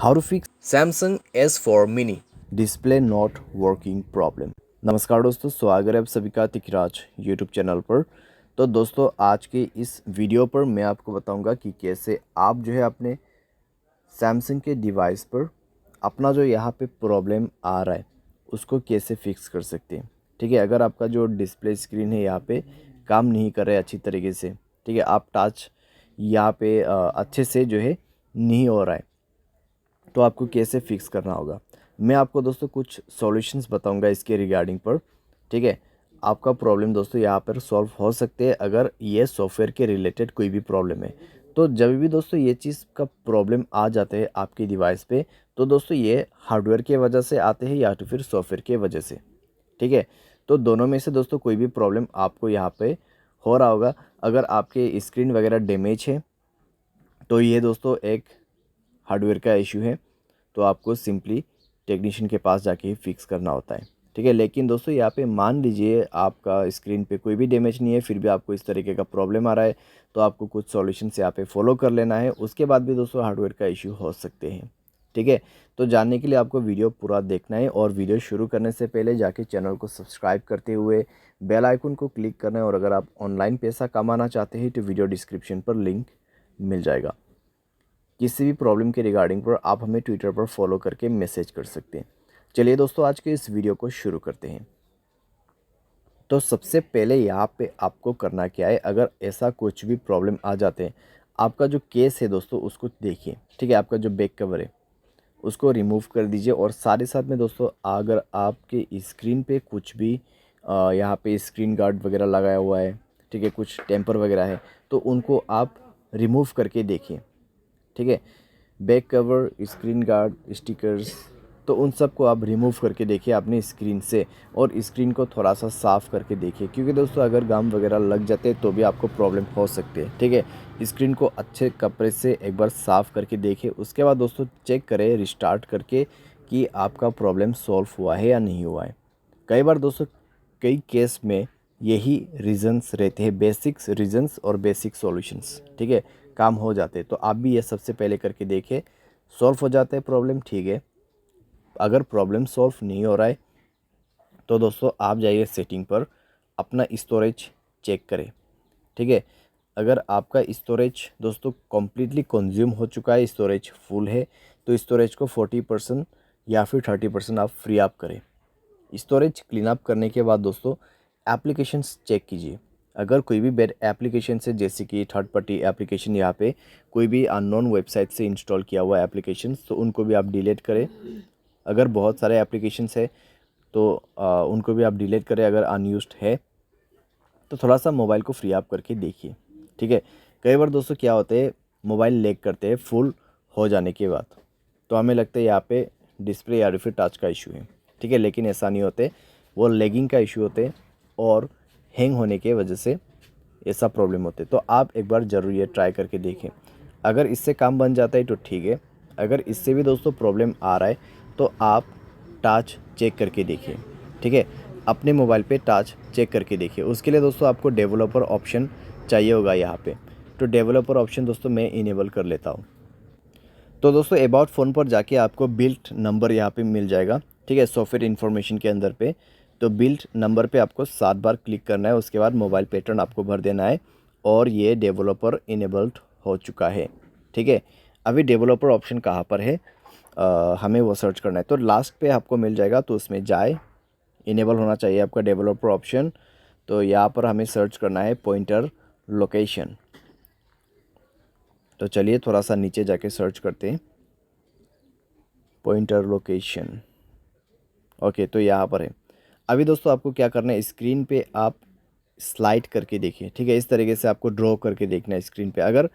How to fix Samsung S4 Mini। Display not working problem. नमस्कार दोस्तों, स्वागत है आप सभी का तिकराज यूट्यूब चैनल पर। तो दोस्तों, आज के इस वीडियो पर मैं आपको बताऊंगा कि कैसे आप जो है अपने सैमसंग के डिवाइस पर अपना जो यहाँ पे प्रॉब्लम आ रहा है उसको कैसे फिक्स कर सकते हैं। ठीक है, अगर आपका जो डिस्प्ले स्क्रीन है यहाँ पे काम नहीं कर रहा है अच्छी तरीके से, ठीक है, आप टच यहाँ पे अच्छे से जो है नहीं हो रहा है, तो आपको कैसे फिक्स करना होगा। मैं आपको दोस्तों कुछ सॉल्यूशंस बताऊंगा इसके रिगार्डिंग पर। ठीक है, आपका प्रॉब्लम दोस्तों यहाँ पर सॉल्व हो सकते हैं अगर ये सॉफ्टवेयर के रिलेटेड कोई भी प्रॉब्लम है। तो जब भी दोस्तों ये चीज़ का प्रॉब्लम आ जाते हैं आपके डिवाइस पे, तो दोस्तों ये हार्डवेयर की वजह से आते हैं या तो फिर सॉफ्टवेयर की वजह से। ठीक है, तो दोनों में से दोस्तों कोई भी प्रॉब्लम आपको यहाँ पे हो रहा होगा। अगर आपके स्क्रीन वगैरह डैमेज है तो ये दोस्तों एक हार्डवेयर का इशू है, तो आपको सिंपली टेक्नीशियन के पास जाके ही फिक्स करना होता है। ठीक है, लेकिन दोस्तों यहाँ पे मान लीजिए आपका स्क्रीन पे कोई भी डैमेज नहीं है, फिर भी आपको इस तरीके का प्रॉब्लम आ रहा है, तो आपको कुछ सॉल्यूशंस यहाँ पे फॉलो कर लेना है। उसके बाद भी दोस्तों हार्डवेयर का इशू हो सकते हैं। ठीक है, तो जानने के लिए आपको वीडियो पूरा देखना है, और वीडियो शुरू करने से पहले जाके चैनल को सब्सक्राइब करते हुए बेल आइकन को क्लिक करना है। और अगर आप ऑनलाइन पैसा कमाना चाहते हैं तो वीडियो डिस्क्रिप्शन पर लिंक मिल जाएगा। किसी भी प्रॉब्लम के रिगार्डिंग पर आप हमें ट्विटर पर फॉलो करके मैसेज कर सकते हैं। चलिए दोस्तों, आज के इस वीडियो को शुरू करते हैं। तो सबसे पहले यहाँ पे आपको करना क्या है, अगर ऐसा कुछ भी प्रॉब्लम आ जाते हैं, आपका जो केस है दोस्तों उसको देखिए। ठीक है, आपका जो बैक कवर है उसको रिमूव कर दीजिए, और साथ ही साथ में दोस्तों अगर आपके स्क्रीन पे कुछ भी यहाँ पे स्क्रीन गार्ड वगैरह लगाया हुआ है, ठीक है, कुछ टेम्पर वगैरह है, तो उनको आप रिमूव करके देखिए। ठीक है, back cover, screen guard, stickers, तो उन सब को आप रिमूव करके देखिए अपने स्क्रीन से, और स्क्रीन को थोड़ा सा साफ़ करके देखिए, क्योंकि दोस्तों अगर गम वगैरह लग जाते हैं तो भी आपको प्रॉब्लम हो सकती है। ठीक है, स्क्रीन को अच्छे कपड़े से एक बार साफ़ करके देखिए। उसके बाद दोस्तों चेक करें रिस्टार्ट करके कि आपका प्रॉब्लम सॉल्व हुआ है या नहीं हुआ है। कई बार दोस्तों कई केस में यही रीजंस रहते हैं, बेसिक्स रीजंस और बेसिक सॉल्यूशंस। ठीक है, काम हो जाते हैं, तो आप भी ये सबसे पहले करके देखें, सॉल्व हो जाता है प्रॉब्लम। ठीक है, अगर प्रॉब्लम सॉल्व नहीं हो रहा है तो दोस्तों आप जाइए सेटिंग पर, अपना स्टोरेज चेक करें। ठीक है, अगर आपका स्टोरेज दोस्तों कम्प्लीटली कंज्यूम हो चुका है, स्टोरेज फुल है, तो स्टोरेज को 40% या फिर 30% आप फ्री अप करें। स्टोरेज क्लीन अप करने के बाद दोस्तों एप्लीकेशंस चेक कीजिए। अगर कोई भी बैड एप्लीकेशन है, जैसे कि थर्ड पार्टी एप्लीकेशन, यहाँ पे कोई भी अननोन वेबसाइट से इंस्टॉल किया हुआ एप्लीकेशंस, तो उनको भी आप डिलीट करें। अगर बहुत सारे एप्लीकेशंस है तो उनको भी आप डिलीट करें। अगर अनयूज्ड है तो थोड़ा सा मोबाइल को फ्री अप करके देखिए। ठीक है, कई बार दोस्तों क्या होते हैं, मोबाइल लैग करते हैं फुल हो जाने के बाद, तो हमें लगता है यहाँ पे डिस्प्ले या फिर टच का इशू है। ठीक है, लेकिन ऐसा नहीं होते, वो लैगिंग का इशू होते हैं, और हैंग होने के वजह से ऐसा प्रॉब्लम होते हैं। तो आप एक बार ज़रूर ये ट्राई करके देखें। अगर इससे काम बन जाता है तो ठीक है, अगर इससे भी दोस्तों प्रॉब्लम आ रहा है तो आप टच चेक करके देखिए। ठीक है, अपने मोबाइल पे टच चेक करके देखिए। उसके लिए दोस्तों आपको डेवलपर ऑप्शन चाहिए होगा यहाँ पे, तो डेवलपर ऑप्शन दोस्तों मैं इनेबल कर लेता हूँ। तो दोस्तों अबाउट फ़ोन पर जाके आपको बिल्ट नंबर यहाँ पे मिल जाएगा। ठीक है, सॉफ्टवेयर इन्फॉर्मेशन के अंदर पे, तो बिल्ट नंबर पे आपको 7 बार क्लिक करना है। उसके बाद मोबाइल पैटर्न आपको भर देना है, और ये डेवलपर इनेबल्ड हो चुका है। ठीक है, अभी डेवलपर ऑप्शन कहाँ पर है, हमें वो सर्च करना है, तो लास्ट पे आपको मिल जाएगा, तो उसमें जाए, इनेबल होना चाहिए आपका डेवलपर ऑप्शन। तो यहाँ पर हमें सर्च करना है पॉइंटर लोकेशन। तो चलिए थोड़ा सा नीचे जाके सर्च करते हैं, पॉइंटर लोकेशन। ओके, तो यहाँ पर है। अभी दोस्तों आपको क्या करना है, स्क्रीन पे आप स्लाइड करके देखिए। ठीक है, इस तरीके से आपको ड्रॉ करके देखना है स्क्रीन पे। अगर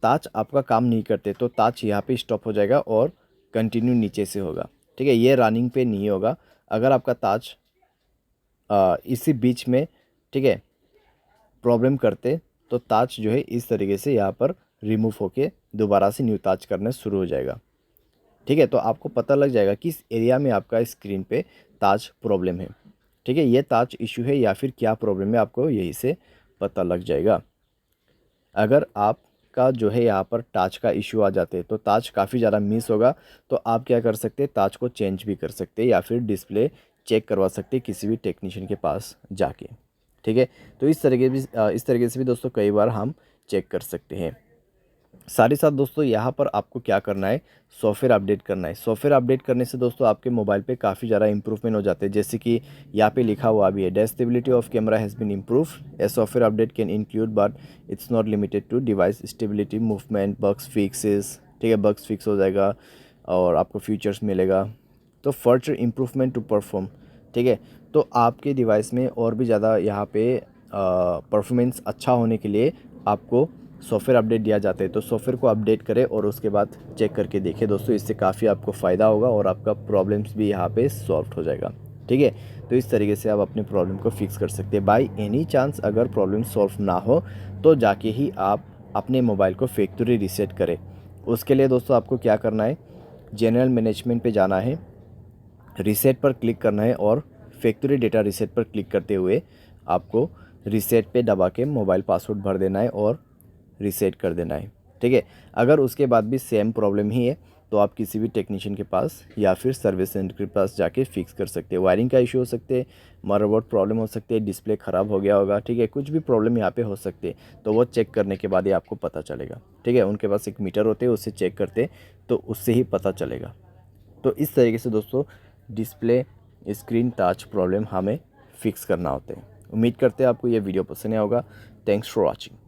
ताच आपका काम नहीं करते तो ताच यहाँ पे स्टॉप हो जाएगा और कंटिन्यू नीचे से होगा। ठीक है, ये रनिंग पे नहीं होगा। अगर आपका ताच इसी बीच में, ठीक है, प्रॉब्लम करते, तो ताज जो है इस तरीके से यहाँ पर रिमूव होके दोबारा से न्यू ताज करना शुरू हो जाएगा। ठीक है, तो आपको पता लग जाएगा किस एरिया में आपका स्क्रीन पे ताज प्रॉब्लम है। ठीक है, ये ताज इशू है या फिर क्या प्रॉब्लम है, आपको यही से पता लग जाएगा। अगर आप का जो है यहाँ पर टाच का इशू आ जाते हैं, तो टाच काफ़ी ज़्यादा मिस होगा। तो आप क्या कर सकते हैं, टाच को चेंज भी कर सकते हैं या फिर डिस्प्ले चेक करवा सकते हैं किसी भी टेक्नीशियन के पास जाके। ठीक है, तो इस तरीके से भी दोस्तों कई बार हम चेक कर सकते हैं। साथ ही साथ दोस्तों यहाँ पर आपको क्या करना है, सॉफ्टवेयर अपडेट करना है। सॉफ्टवेयर अपडेट करने से दोस्तों आपके मोबाइल पे काफ़ी ज़्यादा इंप्रूवमेंट हो जाते हैं। जैसे कि यहाँ पे लिखा हुआ भी है, the stability of camera has been improve. A software update can include but it's not limited to device stability, movement, bugs fixes. ठीक है, बग्स फिक्स हो जाएगा और आपको फीचर्स मिलेगा। तो फर्दर इम्प्रूवमेंट टू परफॉर्म। ठीक है, तो आपके डिवाइस में और भी ज़्यादा यहाँ पे परफॉर्मेंस अच्छा होने के लिए आपको सॉफ्टवेयर अपडेट दिया जाता है। तो सॉफ्टवेयर को अपडेट करें और उसके बाद चेक करके देखें दोस्तों, इससे काफ़ी आपको फ़ायदा होगा और आपका प्रॉब्लम्स भी यहाँ पे सॉल्व हो जाएगा। ठीक है, तो इस तरीके से आप अपने प्रॉब्लम को फिक्स कर सकते हैं। बाय एनी चांस अगर प्रॉब्लम सॉल्व ना हो तो जाके ही आप अपने मोबाइल को फैक्ट्री रीसेट करें। उसके लिए दोस्तों आपको क्या करना है, जनरल मैनेजमेंट पे जाना है, रीसेट पर क्लिक करना है और फैक्ट्री डेटा रीसेट पर क्लिक करते हुए आपको रीसेट पे दबा के मोबाइल पासवर्ड भर देना है और रीसेट कर देना है। ठीक है, अगर उसके बाद भी सेम प्रॉब्लम ही है तो आप किसी भी टेक्नीशियन के पास या फिर सर्विस सेंटर के पास जाके फिक्स कर सकते हैं। वायरिंग का इशू हो सकते हैं, मदरबोर्ड प्रॉब्लम हो सकती है, डिस्प्ले ख़राब हो गया होगा। ठीक है, कुछ भी प्रॉब्लम यहाँ पे हो सकते हैं, तो वो चेक करने के बाद ही आपको पता चलेगा। ठीक है, उनके पास एक मीटर होते हैं, उससे चेक करते तो उससे ही पता चलेगा। तो इस तरीके से दोस्तों डिस्प्ले स्क्रीन टच प्रॉब्लम हमें फिक्स करना होता है। उम्मीद करते हैं आपको ये वीडियो पसंद आया होगा। Thanks for watching.